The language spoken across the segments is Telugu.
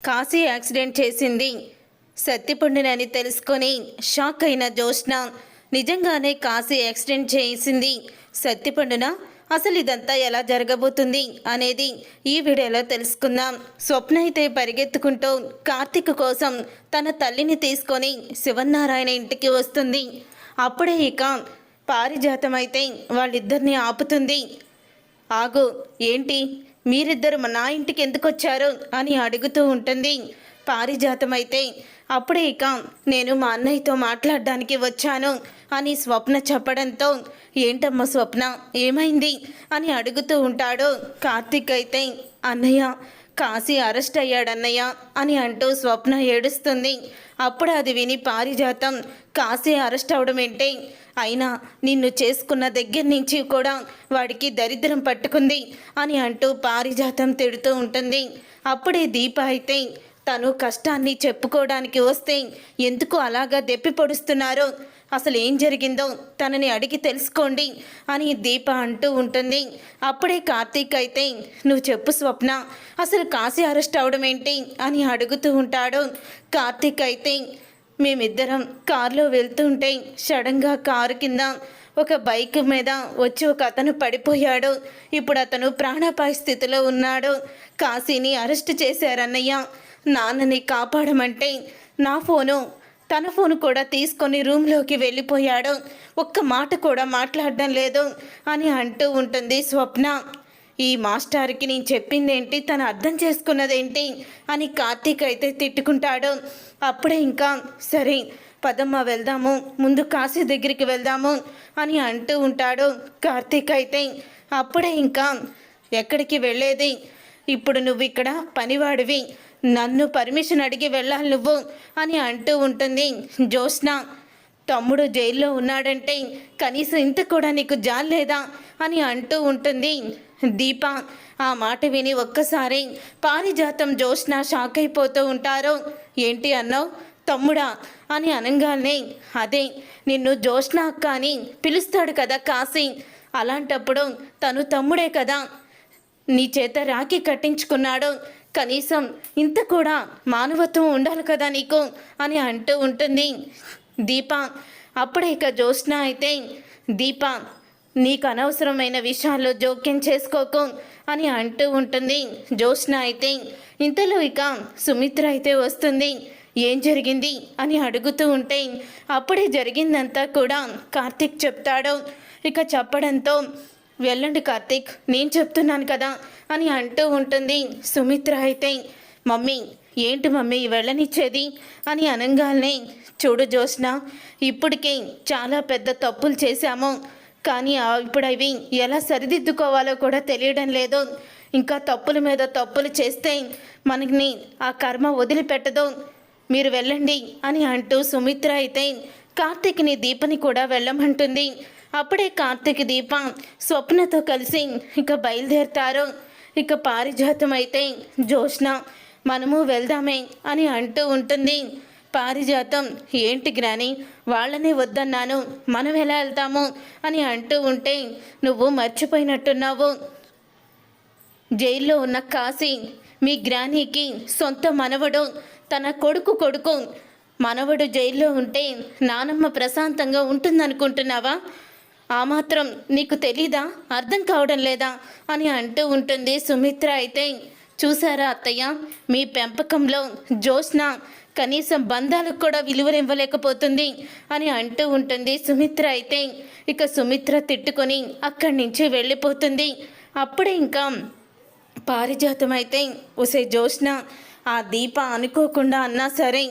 కాశీ యాక్సిడెంట్ చేసింది సత్యపుండినని తెలుసుకొని షాక్ అయిన జ్యోత్స్న నిజంగానే కాశీ యాక్సిడెంట్ చేసింది సత్యపండున? అసలు ఇదంతా ఎలా జరగబోతుంది అనేది ఈ వీడియోలో తెలుసుకుందాం. స్వప్న అయితే పరిగెత్తుకుంటూ కార్తీక్ కోసం తన తల్లిని తీసుకొని శివనారాయణ ఇంటికి వస్తుంది. అప్పుడే ఇక పారిజాతం అయితే వాళ్ళిద్దరిని ఆపుతుంది. ఆగు, ఏంటి మీరిద్దరు నా ఇంటికి ఎందుకు వచ్చారు అని అడుగుతూ ఉంటుంది. పారిజాతం అయితే అప్పుడే ఇక నేను మా అన్నయ్యతో మాట్లాడడానికి వచ్చాను అని స్వప్న చెప్పడంతో ఏంటమ్మా స్వప్న ఏమైంది అని అడుగుతూ ఉంటాడు. కార్తీక్ అయితే అన్నయ్య కాశీ అరెస్ట్ అయ్యాడన్నయ్య అని అంటూ స్వప్న ఏడుస్తుంది. అప్పుడు అది విని పారిజాతం కాశీ అరెస్ట్ అవడం ఏంటి, అయినా నిన్ను చేసుకున్న దగ్గర నుంచి కూడా వాడికి దరిద్రం పట్టుకుంది అని అంటూ పారిజాతం తిడుతూ ఉంటుంది. అప్పుడే దీప అయితే తను కష్టాన్ని చెప్పుకోవడానికి వస్తే ఎందుకు అలాగా దెప్పి పొడుస్తున్నారో, అసలు ఏం జరిగిందో తనని అడిగి తెలుసుకోండి అని దీప అంటూ ఉంటుంది. అప్పుడే కార్తీక్ అయితే నువ్వు చెప్పు స్వప్న, అసలు కాశీ అరెస్ట్ అవడం ఏంటి అని అడుగుతూ ఉంటాడు. కార్తీక్ అయితే మేమిద్దరం కారులో వెళ్తుంటే సడన్గా కారు కింద ఒక బైక్ మీద వచ్చి ఒక అతను పడిపోయాడు. ఇప్పుడు అతను ప్రాణాపాయ స్థితిలో ఉన్నాడు. కాశీని అరెస్ట్ చేశారన్నయ్య. నాన్నని కాపాడమంటే నా ఫోను తన ఫోను కూడా తీసుకొని రూమ్లోకి వెళ్ళిపోయాడు. ఒక్క మాట కూడా మాట్లాడడం లేదు అని అంటూ ఉంటుంది స్వప్న. ఈ మాస్టర్కి నేను చెప్పిందేంటి, తను అర్థం చేసుకున్నదేంటి అని కార్తీక్ అయితే తిట్టుకుంటాడు. అప్పుడే ఇంకా సరే పదమ్మ వెళ్దాము, ముందు కాశీ దగ్గరికి వెళ్దాము అని అంటూ ఉంటాడు కార్తీక్ అయితే. అప్పుడే ఇంకా ఎక్కడికి వెళ్ళేది, ఇప్పుడు నువ్వు ఇక్కడ పనివాడివి, నన్ను పర్మిషన్ అడిగి వెళ్ళాలి నువ్వు అని అంటూ ఉంటుంది జ్యోత్స్న. తమ్ముడు జైల్లో ఉన్నాడంటే కనీసం ఇంత కూడా నీకు జాలి లేదా అని అంటూ ఉంటుంది దీప. ఆ మాట విని ఒక్కసారి పారిజాతం జ్యోత్స్న షాక్ అయిపోతూ ఉంటారు. ఏంటి అన్నావు తమ్ముడా అని అనగానే, అదే నిన్ను జ్యోత్స్న అక్క అని పిలుస్తాడు కదా కాశీ, అలాంటప్పుడు తను తమ్ముడే కదా, నీ చేత రాఖీ కట్టించుకున్నాడు, కనీసం ఇంత కూడా మానవత్వం ఉండాలి కదా నీకు అని అంటూ ఉంటుంది దీప. అప్పుడే ఇక జ్యోత్స్న అయితే దీప నీకు అనవసరమైన విషయాల్లో జోక్యం చేసుకోకు అని అంటూ ఉంటుంది జ్యోత్స్న అయితే. ఇంతలో ఇక సుమిత్ర అయితే వస్తుంది. ఏం జరిగింది అని అడుగుతూ ఉంటే అప్పుడే జరిగిందంతా కూడా కార్తీక్ చెప్తాడు. ఇక చెప్పడంతో వెళ్ళండి కార్తీక్, నేను చెప్తున్నాను కదా అని అంటూ ఉంటుంది సుమిత్ర అయితే. మమ్మీ ఏంటి మమ్మీ వెళ్ళనిచ్చేది అని అనగానే, చూడు జ్యోత్స్న, ఇప్పటికే చాలా పెద్ద తప్పులు చేశాము, కానీ ఇప్పుడు అవి ఎలా సరిదిద్దుకోవాలో కూడా తెలియడం లేదు. ఇంకా తప్పుల మీద తప్పులు చేస్తే మనకి ఆ కర్మ వదిలిపెట్టదు, మీరు వెళ్ళండి అని అంటూ సుమిత్ర అయితే కార్తీక్ని దీపని కూడా వెళ్ళమంటుంది. అప్పుడే కార్తీక్ దీప స్వప్నతో కలిసి ఇక బయలుదేరుతారు. ఇక పారిజాతం అయితే జ్యోత్స్న మనము వెళ్దామే అని అంటూ ఉంటుంది. పారిజాతం ఏంటి గ్రాని, వాళ్ళనే వద్దన్నాను, మనం ఎలా వెళ్తాము అని అంటూ ఉంటే, నువ్వు మర్చిపోయినట్టున్నావు, జైల్లో ఉన్న కాశీ మీ గ్రానీకి సొంత మనవడు, తన కొడుకు మనవడు జైల్లో ఉంటే నానమ్మ ప్రశాంతంగా ఉంటుందనుకుంటున్నావా? ఆ మాత్రం నీకు తెలీదా, అర్థం కావడం లేదా అని అంటూ ఉంటుంది సుమిత్ర అయితే. చూసారా అత్తయ్య, మీ పెంపకంలో జ్యోత్స్న కనీసం బంధాలకు కూడా విలువనివ్వలేకపోతుంది అని అంటూ ఉంటుంది సుమిత్ర అయితే. ఇక సుమిత్ర తిట్టుకొని అక్కడి నుంచి వెళ్ళిపోతుంది. అప్పుడే ఇంకా పారిజాతం అయితే, ఒసే జ్యోత్స్న, ఆ దీప అనుకోకుండా అన్నా సరే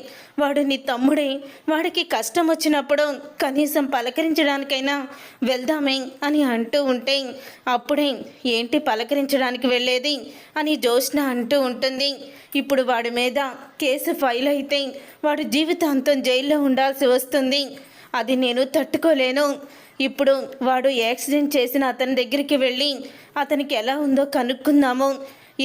వాడు నీ తమ్ముడే, వాడికి కష్టం వచ్చినప్పుడు కనీసం పలకరించడానికైనా వెళ్దామే అని అంటూ ఉంటే, అప్పుడే ఏంటి పలకరించడానికి వెళ్ళేది అని జ్యోత్స్న అంటూ ఉంటుంది. ఇప్పుడు వాడి మీద కేసు ఫైల్ అయితే వాడు జీవితాంతం జైల్లో ఉండాల్సి వస్తుంది, అది నేను తట్టుకోలేను. ఇప్పుడు వాడు యాక్సిడెంట్ చేసిన అతని దగ్గరికి వెళ్ళి అతనికి ఎలా ఉందో కనుక్కుందాము,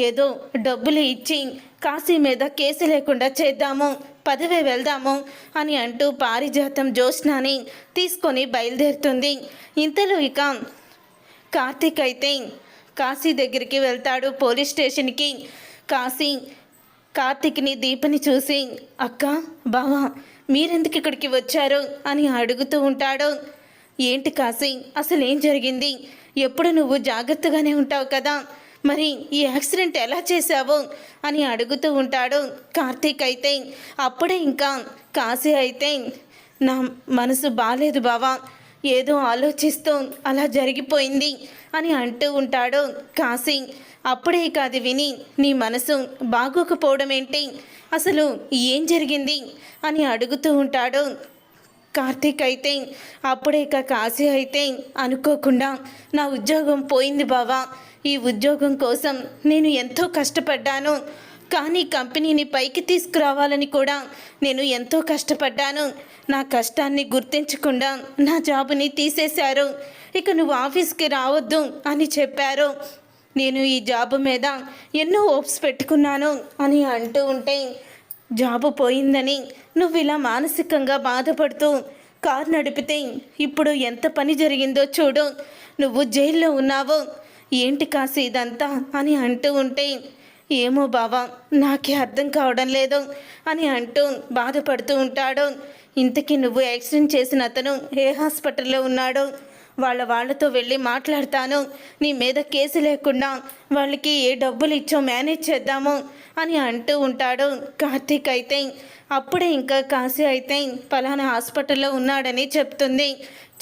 ఏదో డబ్బులు ఇచ్చి కాశీ మీద కేసు లేకుండా చేద్దాము, పదవే వెళ్దాము అని అంటూ పారిజాతం జ్యోత్స్నని తీసుకొని బయలుదేరుతుంది. ఇంతలో ఇక కార్తీక్ అయితే కాశీ దగ్గరికి వెళ్తాడు, పోలీస్ స్టేషన్కి. కాశీ కార్తీక్ని దీపని చూసి అక్క బావా మీరెందుకు ఇక్కడికి వచ్చారు అని అడుగుతూ ఉంటాడు. ఏంటి కాశీ అసలు ఏం జరిగింది? ఎప్పుడు నువ్వు జాగ్రత్తగానే ఉంటావు కదా, మరి ఈ యాక్సిడెంట్ ఎలా చేశావు అని అడుగుతూ ఉంటాడు. కార్తీక్ అయితే అప్పుడే ఇంకా కాశీ అయితే నా మనసు బాలేదు బావా, ఏదో ఆలోచిస్తూ అలా జరిగిపోయింది అని అంటూ ఉంటాడు కాశీ. అప్పుడే కాదు విని నీ మనసు బాగోకపోవడం ఏంటి, అసలు ఏం జరిగింది అని అడుగుతూ ఉంటాడు కార్తీక్. అయితే అప్పుడే కాశీ అయితే అనుకోకుండా నా ఉద్యోగం పోయింది బావా, ఈ ఉద్యోగం కోసం నేను ఎంతో కష్టపడ్డాను, కానీ కంపెనీని పైకి తీసుకురావాలని కూడా నేను ఎంతో కష్టపడ్డాను. నా కష్టాన్ని గుర్తించకుండా నా జాబుని తీసేశారు. ఇక నువ్వు ఆఫీస్కి రావద్దు అని చెప్పారు. నేను ఈ జాబు మీద ఎన్నో హోప్స్ పెట్టుకున్నాను అని అంటూ ఉంటే, జాబు పోయిందని నువ్వు ఇలా మానసికంగా బాధపడుతూ కారు నడిపితే ఇప్పుడు ఎంత పని జరిగిందో చూడు, నువ్వు జైల్లో ఉన్నావు, ఏంటి కాశీ ఇదంతా అని అంటూ ఉంటే, ఏమో బావా నాకే అర్థం కావడం లేదు అని అంటూ బాధపడుతూ ఉంటాడు. ఇంతకీ నువ్వు యాక్సిడెంట్ చేసిన అతను ఏ హాస్పిటల్లో ఉన్నాడు? వాళ్ళతో వెళ్ళి మాట్లాడతాను, నీ మీద కేసు లేకుండా వాళ్ళకి ఏ డబ్బులు ఇచ్చో మేనేజ్ చేద్దాము అని అంటూ ఉంటాడు కార్తీక్. అయితే అప్పుడే ఇంకా కాశీ అయితే పలానా హాస్పిటల్లో ఉన్నాడని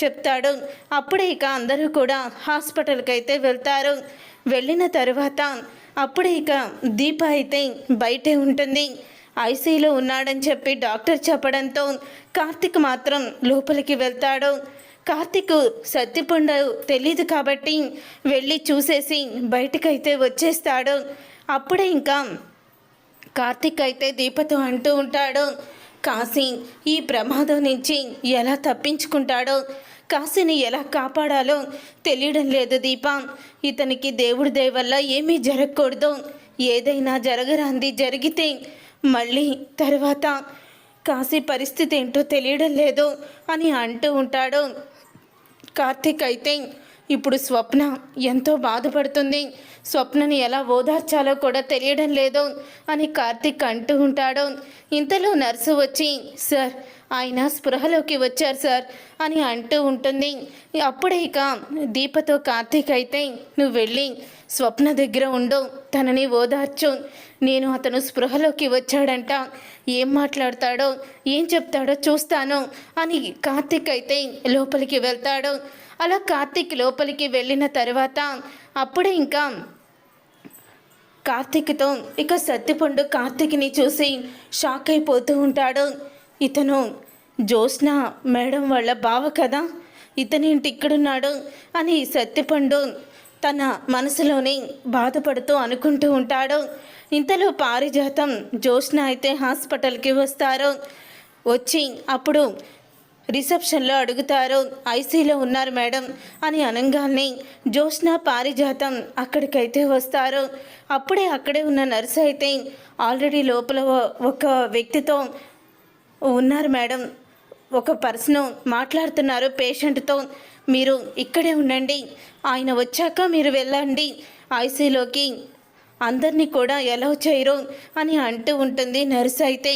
చెప్తాడు. అప్పుడే ఇక అందరూ కూడా హాస్పిటల్కి అయితే వెళ్తారు. వెళ్ళిన తర్వాత అప్పుడే ఇక దీప అయితే బయటే ఉంటుంది. ఐసీయూలో ఉన్నాడని చెప్పి డాక్టర్ చెప్పడంతో కార్తీక్ మాత్రం లోపలికి వెళ్తాడు. కార్తీక్ సత్తిపండు తెలీదు కాబట్టి వెళ్ళి చూసేసి బయటకైతే వచ్చేస్తాడు. అప్పుడే ఇంకా కార్తీక్ అయితే దీపతో అంటూ ఉంటాడు, కాశీ ఈ ప్రమాదం నుంచి ఎలా తప్పించుకుంటాడో, కాశీని ఎలా కాపాడాలో తెలియడం లేదు దీప. ఇతనికి దేవుడి దయ వల్ల ఏమీ జరగకూడదు, ఏదైనా జరగరాంది జరిగితే మళ్ళీ తర్వాత కాశీ పరిస్థితి ఏంటో తెలియడం లేదు అని అంటూ ఉంటాడు కార్తీక్. అయితే ఇప్పుడు స్వప్న ఎంతో బాధపడుతుంది, స్వప్నని ఎలా ఓదార్చాలో కూడా తెలియడం లేదు అని కార్తీక్ అంటూ ఉంటాడు. ఇంతలో నర్సు వచ్చి సార్ ఆయన స్పృహలోకి వచ్చారు సార్ అని అంటూ ఉంటుంది. అప్పుడే ఇక దీపతో కార్తీక్ అయితే నువ్వు వెళ్ళి స్వప్న దగ్గర ఉండు, తనని ఓదార్చు, నేను అతను స్పృహలోకి వచ్చాడంట, ఏం మాట్లాడతాడో ఏం చెప్తాడో చూస్తాను అని కార్తీక్ అయితే లోపలికి వెళ్తాడు. అలా కార్తీక్ లోపలికి వెళ్ళిన తర్వాత అప్పుడే ఇంకా కార్తీక్తో ఇక సత్తిపండు కార్తీక్ని చూసి షాక్ అయిపోతూ ఉంటాడు. ఇతను జ్యోత్స్న మేడం వాళ్ళ బావ కదా, ఇతనేంటి ఇక్కడున్నాడు అని సత్తిపండు తన మనసులోని బాధపడుతూ అనుకుంటూ ఉంటాడు. ఇంతలో పారిజాతం జ్యోత్స్న అయితే హాస్పిటల్కి వస్తారు. వచ్చి అప్పుడు రిసెప్షన్లో అడుగుతారు, ఐసీలో ఉన్నారు మేడం అని అనగానే జ్యోత్స్న పారిజాతం అక్కడికైతే వస్తారు. అప్పుడే అక్కడే ఉన్న నర్సు అయితే ఆల్రెడీ లోపల ఒక వ్యక్తితో ఉన్నారు మేడం, ఒక పర్సన్ మాట్లాడుతున్నారు పేషెంట్తో, మీరు ఇక్కడే ఉండండి, ఆయన వచ్చాక మీరు వెళ్ళండి ఐసీలోకి, అందరినీ కూడా ఎలవ్ చేయరు అని అంటూ ఉంటుంది నర్సు అయితే.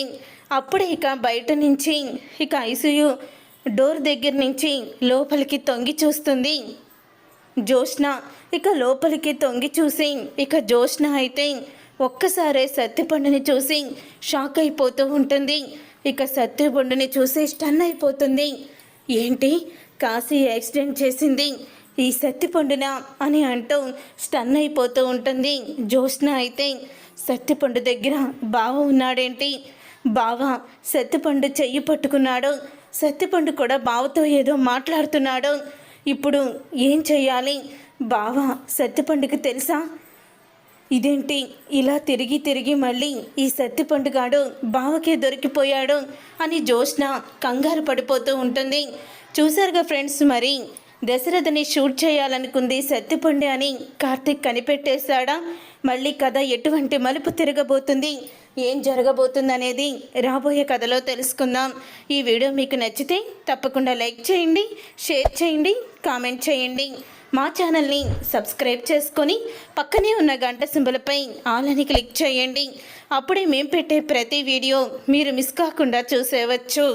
అప్పుడే ఇక బయట నుంచి ఇక ఐసీయూ డోర్ దగ్గర నుంచి లోపలికి తొంగి చూస్తుంది జ్యోత్స్న. ఇక లోపలికి తొంగి చూసి ఇక జ్యోత్స్న అయితే ఒక్కసారే సత్తిపండుని చూసి షాక్ అయిపోతూ ఉంటుంది. ఇక సత్తిపండుని చూసి స్టన్ అయిపోతుంది. ఏంటి కాశీ యాక్సిడెంట్ చేసింది ఈ సత్తిపండునా అని అంటూ స్టన్ అయిపోతూ ఉంటుంది జ్యోత్స్న. అయితే సత్తిపండు దగ్గర బావ ఉన్నాడేంటి, బావ సత్తిపండు చెయ్యి పట్టుకున్నాడు, సత్తిపండు కూడా బావతో ఏదో మాట్లాడుతున్నాడు, ఇప్పుడు ఏం చెయ్యాలి, బావ సత్తిపండుకి తెలుసా, ఇదేంటి ఇలా తిరిగి తిరిగి మళ్ళీ ఈ సత్తిపండుగాడు బావకే దొరికిపోయాడు అని జ్యోత్స్న కంగారు పడిపోతూ ఉంటుంది. చూసారుగా ఫ్రెండ్స్, మరి దశరథని షూట్ చేయాలనుకుంది సత్తిపండు అని కార్తీక్ కనిపెట్టేశాడా? మళ్ళీ కథ ఎటువంటి మలుపు తిరగబోతుంది, ఏం జరగబోతుంది అనేది రాబోయే కథలో తెలుసుకుందాం. ఈ వీడియో మీకు నచ్చితే తప్పకుండా లైక్ చేయండి, షేర్ చేయండి, కామెంట్ చేయండి. మా ఛానల్ని సబ్స్క్రైబ్ చేసుకొని పక్కనే ఉన్న గంట సింబల్పై ఆల్ అని క్లిక్ చేయండి. అప్పుడే మేం పెట్టే ప్రతి వీడియో మీరు మిస్ కాకుండా చూసేవచ్చు.